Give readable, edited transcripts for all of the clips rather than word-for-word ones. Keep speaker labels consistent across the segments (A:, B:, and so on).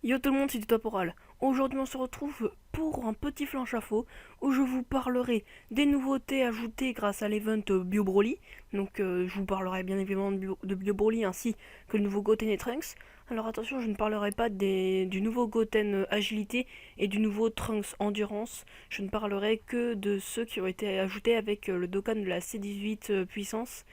A: Yo tout le monde, c'est du Toporal. Aujourd'hui on se retrouve pour un petit flanche à faux où je vous parlerai des nouveautés ajoutées grâce à l'event Bio Broly. Donc je vous parlerai bien évidemment de Bio Broly ainsi que le nouveau Goten et Trunks. Alors attention, je ne parlerai pas du nouveau Goten Agilité et du nouveau Trunks Endurance. Je ne parlerai que de ceux qui ont été ajoutés avec le Dokkan de la C18 Puissance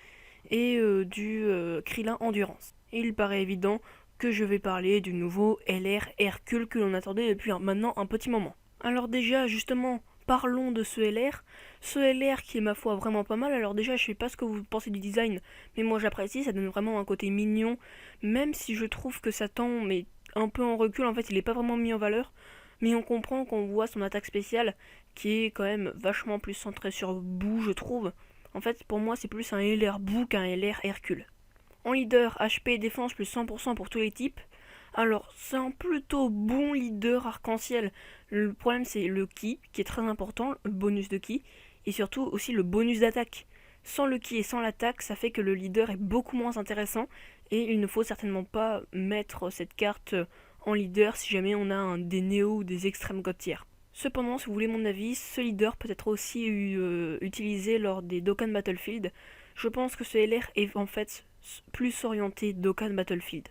A: et du Krillin Endurance. Et il paraît évident que je vais parler du nouveau LR Hercule que l'on attendait depuis maintenant un petit moment. Alors déjà, justement, parlons de ce LR. Ce LR qui est ma foi vraiment pas mal. Alors déjà, je sais pas ce que vous pensez du design, mais moi j'apprécie, ça donne vraiment un côté mignon, même si je trouve que ça tend, mais un peu en recul, en fait il est pas vraiment mis en valeur. Mais on comprend qu'on voit son attaque spéciale qui est quand même vachement plus centrée sur Boo, je trouve. En fait, pour moi, c'est plus un LR Boo qu'un LR Hercule. En leader, HP et défense plus 100% pour tous les types. Alors, c'est un plutôt bon leader arc-en-ciel. Le problème, c'est le ki, qui est très important, le bonus de ki, et surtout aussi le bonus d'attaque. Sans le ki et sans l'attaque, ça fait que le leader est beaucoup moins intéressant, et il ne faut certainement pas mettre cette carte en leader si jamais on a des néo ou des extrêmes god tiers. Cependant, si vous voulez mon avis, ce leader peut être aussi utilisé lors des Dokkan Battlefield. Je pense que ce LR est en fait plus orienté Dokkan Battlefield.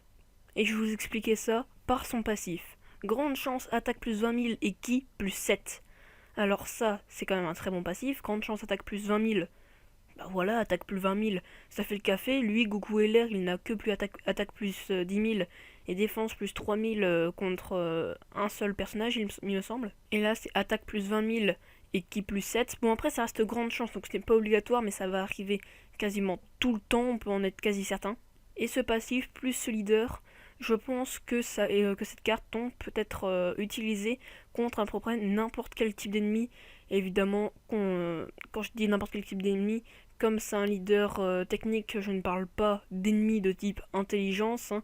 A: Et je vais vous expliquer ça par son passif. Grande chance, attaque plus 20 000 et ki plus 7. Alors ça, c'est quand même un très bon passif. Grande chance, attaque plus 20 000. Bah voilà, attaque plus 20 000. Ça fait le café. Lui, Goku LR, il n'a que plus attaque plus 10 000 et défense plus 3 000 contre un seul personnage, il me semble. Et là, c'est attaque plus 20 000 et ki plus 7. Bon, après, ça reste grande chance, donc ce n'est pas obligatoire, mais ça va arriver quasiment tout le temps, on peut en être quasi certain. Et ce passif plus ce leader, je pense que cette carte peut être utilisée contre à peu près n'importe quel type d'ennemi. Évidemment, quand je dis n'importe quel type d'ennemi, comme c'est un leader technique, je ne parle pas d'ennemis de type intelligence, hein,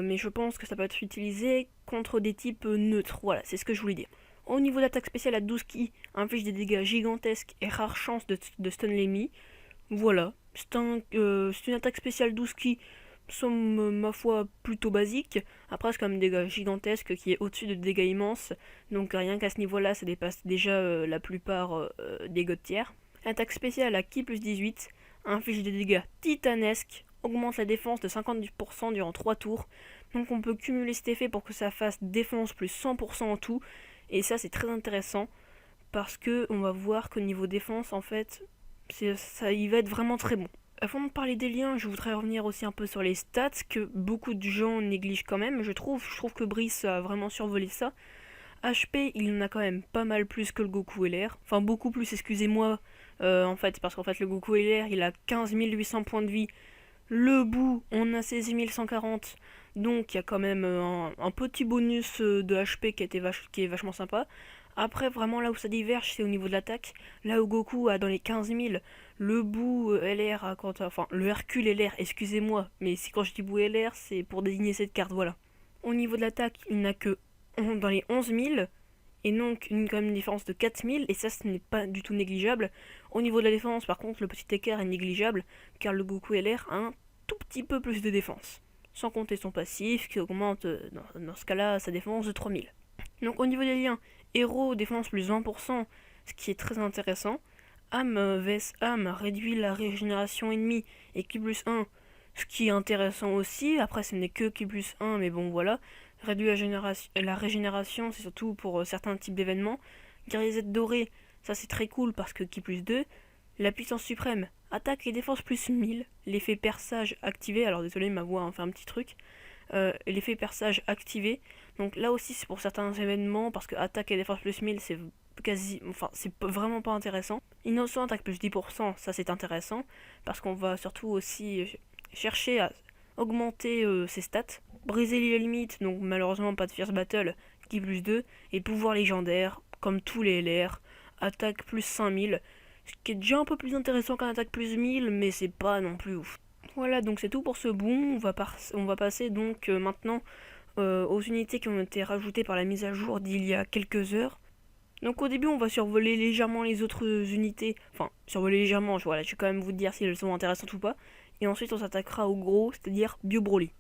A: mais je pense que ça peut être utilisé contre des types neutres. Voilà, c'est ce que je voulais dire. Au niveau d'attaque spéciale à 12 ki, inflige des dégâts gigantesques et rare chance de stun l'ennemi. Voilà, c'est une attaque spéciale 12 qui somme ma foi plutôt basique. Après c'est quand même des dégâts gigantesques qui est au-dessus de dégâts immenses. Donc rien qu'à ce niveau-là ça dépasse déjà la plupart des god tiers. L'attaque spéciale à ki plus 18 inflige des dégâts titanesques, augmente la défense de 50% durant 3 tours. Donc on peut cumuler cet effet pour que ça fasse défense plus 100% en tout. Et ça c'est très intéressant parce que on va voir qu'au niveau défense en fait ça, il va être vraiment très bon. Avant de parler des liens, je voudrais revenir aussi un peu sur les stats que beaucoup de gens négligent quand même. Je trouve que Brice a vraiment survolé ça. HP, il en a quand même pas mal plus que le Goku LR. Enfin, beaucoup plus, excusez-moi. En fait, parce qu'en fait, le Goku LR, il a 15 800 points de vie. Le bout, on a 16 140. Donc, il y a quand même un petit bonus de HP qui est vachement sympa. Après, vraiment, là où ça diverge, c'est au niveau de l'attaque. Là où Goku a dans les 15 000, le bout LR, enfin, le Hercule LR, excusez-moi, mais si quand je dis bout LR, c'est pour désigner cette carte, voilà. Au niveau de l'attaque, il n'a que dans les 11 000, et donc quand même une différence de 4 000, et ça, ce n'est pas du tout négligeable. Au niveau de la défense, par contre, le petit écart est négligeable, car le Goku LR a un tout petit peu plus de défense. Sans compter son passif, qui augmente, dans ce cas-là, sa défense de 3 000. Donc au niveau des liens, héros défense plus 20%, ce qui est très intéressant. Âme vs âme réduit la régénération ennemie et Ki plus 1, ce qui est intéressant aussi. Après ce n'est que Ki plus 1, mais bon voilà. Réduit la régénération, c'est surtout pour certains types d'événements. Guerrier Z doré, ça c'est très cool parce que Ki plus 2. La puissance suprême, attaque et défense plus 1000. L'effet perçage activé, alors désolé ma voix en fait un petit truc. L'effet perçage activé. Donc là aussi c'est pour certains événements parce que attaque et défense plus 1000 c'est vraiment pas intéressant. Innocent attaque plus 10%, ça c'est intéressant parce qu'on va surtout aussi chercher à augmenter ses stats. Briser les limites, donc malheureusement pas de Fierce Battle, qui plus 2, et pouvoir légendaire, comme tous les LR, attaque plus 5000, ce qui est déjà un peu plus intéressant qu'un attaque plus 1000, mais c'est pas non plus ouf. Voilà, donc c'est tout pour ce boom. On va passer donc maintenant aux unités qui ont été rajoutées par la mise à jour d'il y a quelques heures. Donc au début, on va survoler légèrement les autres unités. Enfin, survoler légèrement, je vais quand même vous dire si elles sont intéressantes ou pas. Et ensuite, on s'attaquera au gros, c'est-à-dire Bio Broly.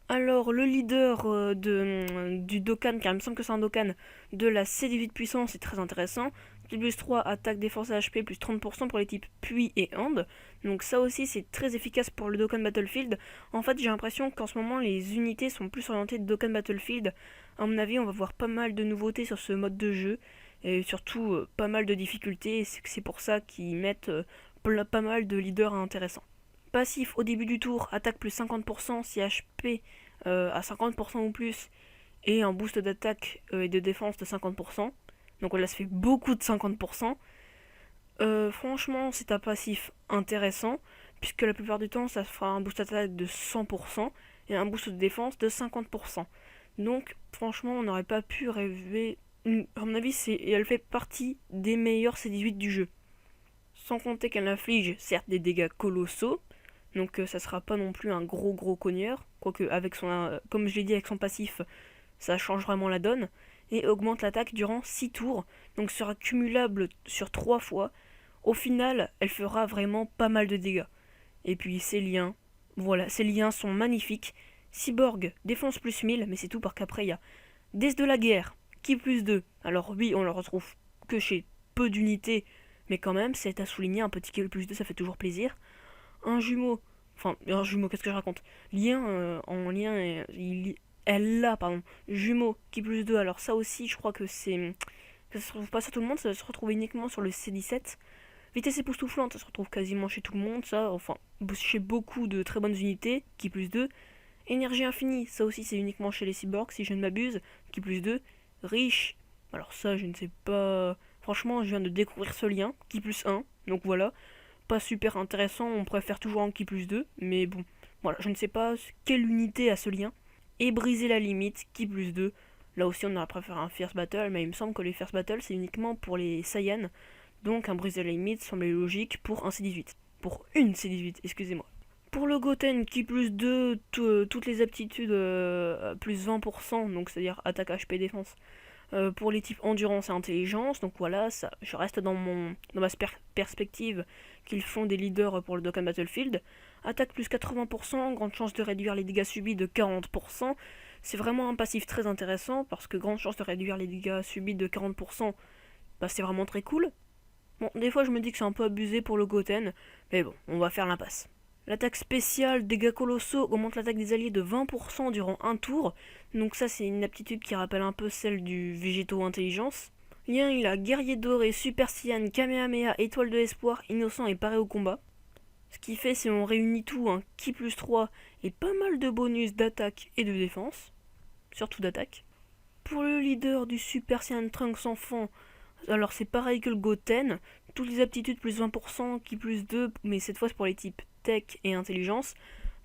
A: Alors, le leader du Dokkan, car il me semble que c'est un Dokkan, de la C18 puissance est très intéressant. Plus 3, attaque, défense et HP, plus 30% pour les types Puis et Hand. Donc ça aussi, c'est très efficace pour le Dokkan Battlefield. En fait, j'ai l'impression qu'en ce moment, les unités sont plus orientées de Dokkan Battlefield. À mon avis, on va voir pas mal de nouveautés sur ce mode de jeu. Et surtout, pas mal de difficultés. Et c'est pour ça qu'ils mettent pas mal de leaders intéressants. Passif au début du tour, attaque plus 50% si HP à 50% ou plus, et un boost d'attaque et de défense de 50%. Donc là, ça fait beaucoup de 50%. Franchement, c'est un passif intéressant, puisque la plupart du temps, ça fera un boost d'attaque de 100% et un boost de défense de 50%. Donc, franchement, on n'aurait pas pu rêver. À mon avis, elle fait partie des meilleurs C18 du jeu. Sans compter qu'elle inflige certes des dégâts colossaux, donc ça sera pas non plus un gros cogneur, quoique avec son, comme je l'ai dit avec son passif, ça change vraiment la donne, et augmente l'attaque durant 6 tours, donc sera cumulable sur 3 fois. Au final, elle fera vraiment pas mal de dégâts. Et puis ses liens, voilà, ses liens sont magnifiques. Cyborg, défense plus 1000, mais c'est tout parce qu'après il y a Déesse de la guerre, qui plus 2. Alors oui, on le retrouve que chez peu d'unités, mais quand même, c'est à souligner, un petit kill plus 2, ça fait toujours plaisir. Un jumeau, enfin, un jumeau, qu'est-ce que je raconte? Lien, en lien, elle a, pardon, jumeau, qui plus 2. Alors ça aussi, je crois que ça se retrouve pas sur tout le monde, ça se retrouve uniquement sur le C17. Vitesse époustouflante, ça se retrouve quasiment chez tout le monde, ça, enfin, chez beaucoup de très bonnes unités, qui plus 2. Énergie infinie, ça aussi c'est uniquement chez les cyborgs, si je ne m'abuse, qui plus 2. Riche, alors ça je ne sais pas... Franchement, je viens de découvrir ce lien, qui plus 1, donc voilà. Pas super intéressant, on préfère toujours un qui plus 2, mais bon, voilà, je ne sais pas quelle unité a ce lien. Et briser la limite, qui plus 2. Là aussi on aurait préféré un First Battle, mais il me semble que les First Battle c'est uniquement pour les Saiyans, donc un briser la limite semblait logique pour un C18. Pour une C18, excusez-moi. Pour le Goten, qui plus 2, toutes les aptitudes plus 20%, donc c'est-à-dire attaque, HP, défense, pour les types endurance et intelligence. Donc voilà, ça, je reste dans ma perspective qu'ils font des leaders pour le Dokkan Battlefield. Attaque plus 80%, grande chance de réduire les dégâts subis de 40%. C'est vraiment un passif très intéressant parce que grande chance de réduire les dégâts subis de 40%, bah, c'est vraiment très cool. Bon, des fois je me dis que c'est un peu abusé pour le Goten, mais bon, on va faire l'impasse. L'attaque spéciale, dégâts colossaux, augmente l'attaque des alliés de 20% durant un tour. Donc ça c'est une aptitude qui rappelle un peu celle du végétaux intelligence. Lien, il a guerrier doré, super Saiyan, Kamehameha, étoile de l'espoir, innocent et paré au combat. Ce qui fait si on réunit tout, un ki plus 3 et pas mal de bonus d'attaque et de défense. Surtout d'attaque. Pour le leader du Super Saiyan Trunks enfant, alors c'est pareil que le Goten, toutes les aptitudes plus 20%, qui plus 2, mais cette fois c'est pour les types tech et intelligence.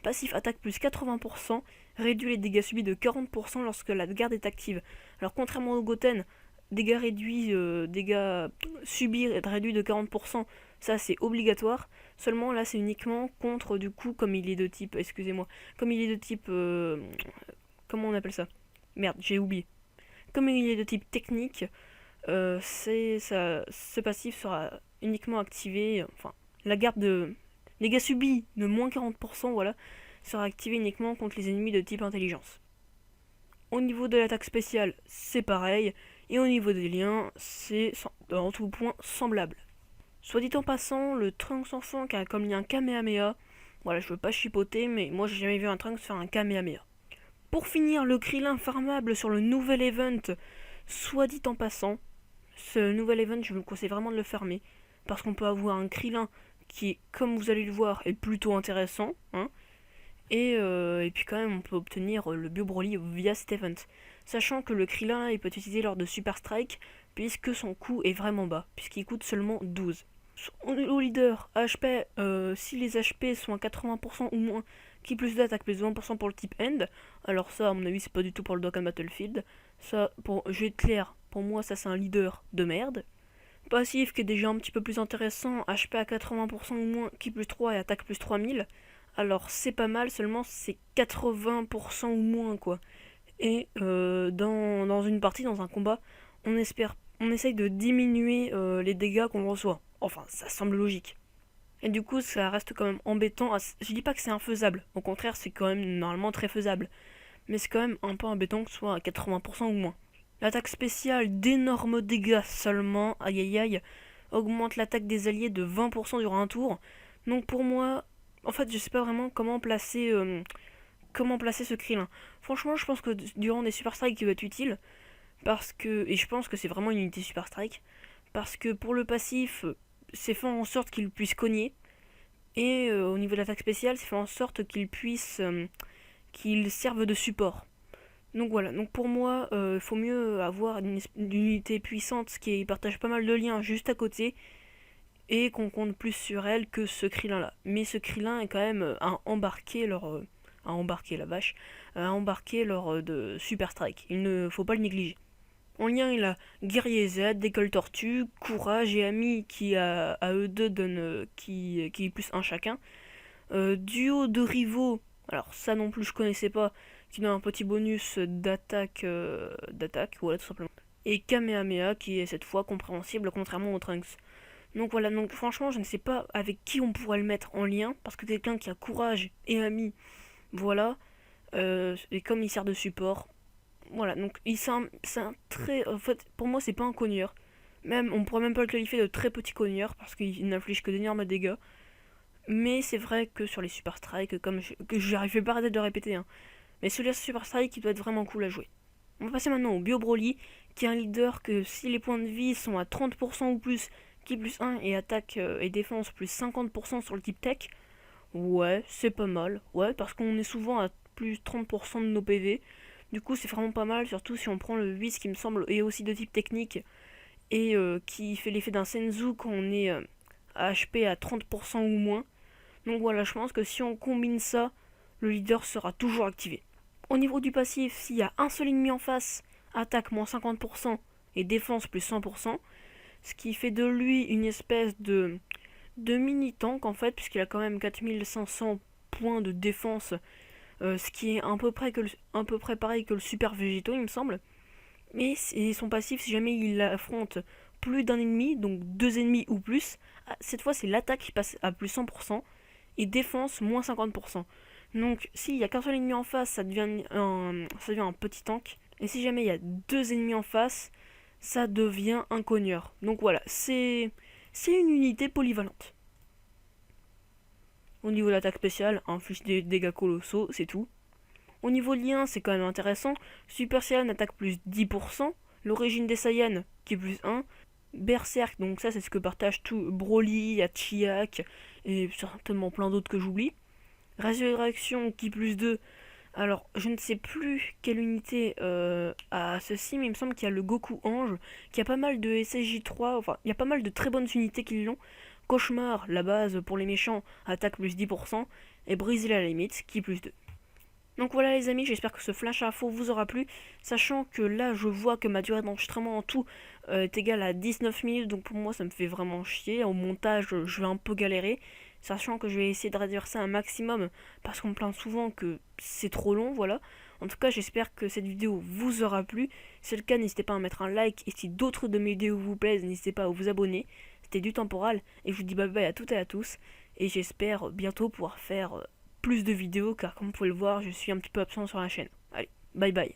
A: Passif attaque plus 80%, réduit les dégâts subis de 40% lorsque la garde est active. Alors contrairement au Goten, dégâts réduits, dégâts subis réduits de 40%, ça c'est obligatoire. Seulement là c'est uniquement contre du coup comme il est de type, excusez-moi, comme il est de type, comment on appelle ça? Merde, j'ai oublié. Comme il est de type technique, ce passif sera uniquement activé, enfin, la garde de dégâts subis de moins 40%, voilà, sera activée uniquement contre les ennemis de type intelligence. Au niveau de l'attaque spéciale, c'est pareil, et au niveau des liens, c'est en tout point semblable. Soit dit en passant, le Trunks enfant qui a comme lien Kamehameha, voilà, je veux pas chipoter, mais moi j'ai jamais vu un Trunks faire un Kamehameha. Pour finir, le Krillin farmable sur le nouvel event, soit dit en passant, ce nouvel event, je vous conseille vraiment de le fermer, parce qu'on peut avoir un Krillin qui, comme vous allez le voir, est plutôt intéressant, hein, et puis quand même, on peut obtenir le Bio Broly via cet event. Sachant que le Krillin, il peut être utilisé lors de Super Strike, puisque son coût est vraiment bas, puisqu'il coûte seulement 12. Au leader, HP, si les HP sont à 80% ou moins, qui plus d'attaque plus 20% pour le type End, alors ça, à mon avis, c'est pas du tout pour le Dokkan Battlefield. Ça, pour je vais être clair, pour moi, ça c'est un leader de merde. Passif qui est déjà un petit peu plus intéressant, HP à 80% ou moins, qui plus 3 et attaque plus 3000. Alors c'est pas mal, seulement c'est 80% ou moins quoi. Et dans une partie, dans un combat, on essaye de diminuer les dégâts qu'on reçoit. Enfin, ça semble logique. Et du coup, ça reste quand même embêtant. Je dis pas que c'est infaisable, au contraire, c'est quand même normalement très faisable. Mais c'est quand même un peu embêtant que ce soit à 80% ou moins. L'attaque spéciale d'énormes dégâts seulement, aïe aïe aïe, augmente l'attaque des alliés de 20% durant un tour. Donc pour moi, en fait, je sais pas vraiment comment placer ce Krillin. Franchement, je pense que durant des Super Strikes, il va être utile. Et je pense que c'est vraiment une unité Super Strike. Parce que pour le passif, c'est fait en sorte qu'il puisse cogner. Et au niveau de l'attaque spéciale, c'est fait en sorte qu'il serve de support. Donc voilà, donc pour moi, il faut mieux avoir une unité puissante qui partage pas mal de liens juste à côté et qu'on compte plus sur elle que ce Krillin là. Mais ce Krillin est quand même à embarquer la vache, à embarquer lors de Super Strike. Il ne faut pas le négliger. En lien, il a Guerrier Z, Décolle Tortue, Courage et Ami qui à eux deux donnent qui est plus un chacun. Duo de rivaux, alors ça non plus je connaissais pas, qui donne un petit bonus d'attaque, voilà tout simplement. Et Kamehameha qui est cette fois compréhensible contrairement au Trunks. Donc voilà, donc franchement je ne sais pas avec qui on pourrait le mettre en lien, parce que quelqu'un qui a courage et ami, voilà, et comme il sert de support, voilà, donc c'est un très... En fait, pour moi c'est pas un cogneur. Même, on pourrait même pas le qualifier de très petit cogneur, parce qu'il n'inflige que d'énormes dégâts. Mais c'est vrai que sur les Super Strike, que j'arrive pas à arrêter de répéter, hein, mais sur les Super Strike, il doit être vraiment cool à jouer. On va passer maintenant au Bio Broly, qui est un leader que si les points de vie sont à 30% ou plus, qui plus 1 et attaque et défense plus 50% sur le type tech, ouais, c'est pas mal. Ouais, parce qu'on est souvent à plus 30% de nos PV. Du coup, c'est vraiment pas mal, surtout si on prend le 8 qui me semble est aussi de type technique et qui fait l'effet d'un Senzu quand on est à HP à 30% ou moins. Donc voilà, je pense que si on combine ça, le leader sera toujours activé. Au niveau du passif, s'il y a un seul ennemi en face, attaque moins 50% et défense plus 100%, ce qui fait de lui une espèce de mini tank en fait, puisqu'il a quand même 4500 points de défense, ce qui est un peu près pareil que le super végétaux, il me semble. Mais son passif, si jamais il affronte plus d'un ennemi, donc deux ennemis ou plus, cette fois c'est l'attaque qui passe à plus 100% et défense moins 50%. Donc s'il y a qu'un seul ennemi en face, ça devient un petit tank. Et si jamais il y a deux ennemis en face, ça devient un cogneur. Donc voilà, c'est une unité polyvalente. Au niveau de l'attaque spéciale, inflige des dégâts colossaux, c'est tout. Au niveau lien, c'est quand même intéressant. Super Saiyan attaque plus 10%. L'origine des Saiyans qui est plus 1. Berserk, donc ça c'est ce que partagent tout Broly, Hachiak et certainement plein d'autres que j'oublie. Résurrection qui plus 2. Alors je ne sais plus quelle unité a ceci, mais il me semble qu'il y a le Goku Ange, qui a pas mal de SSJ3, enfin il y a pas mal de très bonnes unités qui l'ont. Cauchemar, la base pour les méchants, attaque plus 10%, et Briser la limite qui plus 2. Donc voilà les amis, j'espère que ce flash info vous aura plu, sachant que là je vois que ma durée d'enregistrement en tout est égale à 19 minutes, donc pour moi ça me fait vraiment chier. Au montage je vais un peu galérer, sachant que je vais essayer de réduire ça un maximum, parce qu'on me plaint souvent que c'est trop long, voilà. En tout cas j'espère que cette vidéo vous aura plu, si c'est le cas n'hésitez pas à mettre un like, et si d'autres de mes vidéos vous plaisent n'hésitez pas à vous abonner. C'était du temporal, et je vous dis bye bye à toutes et à tous, et j'espère bientôt pouvoir faire plus de vidéos car comme vous pouvez le voir je suis un petit peu absent sur la chaîne. Allez, bye bye.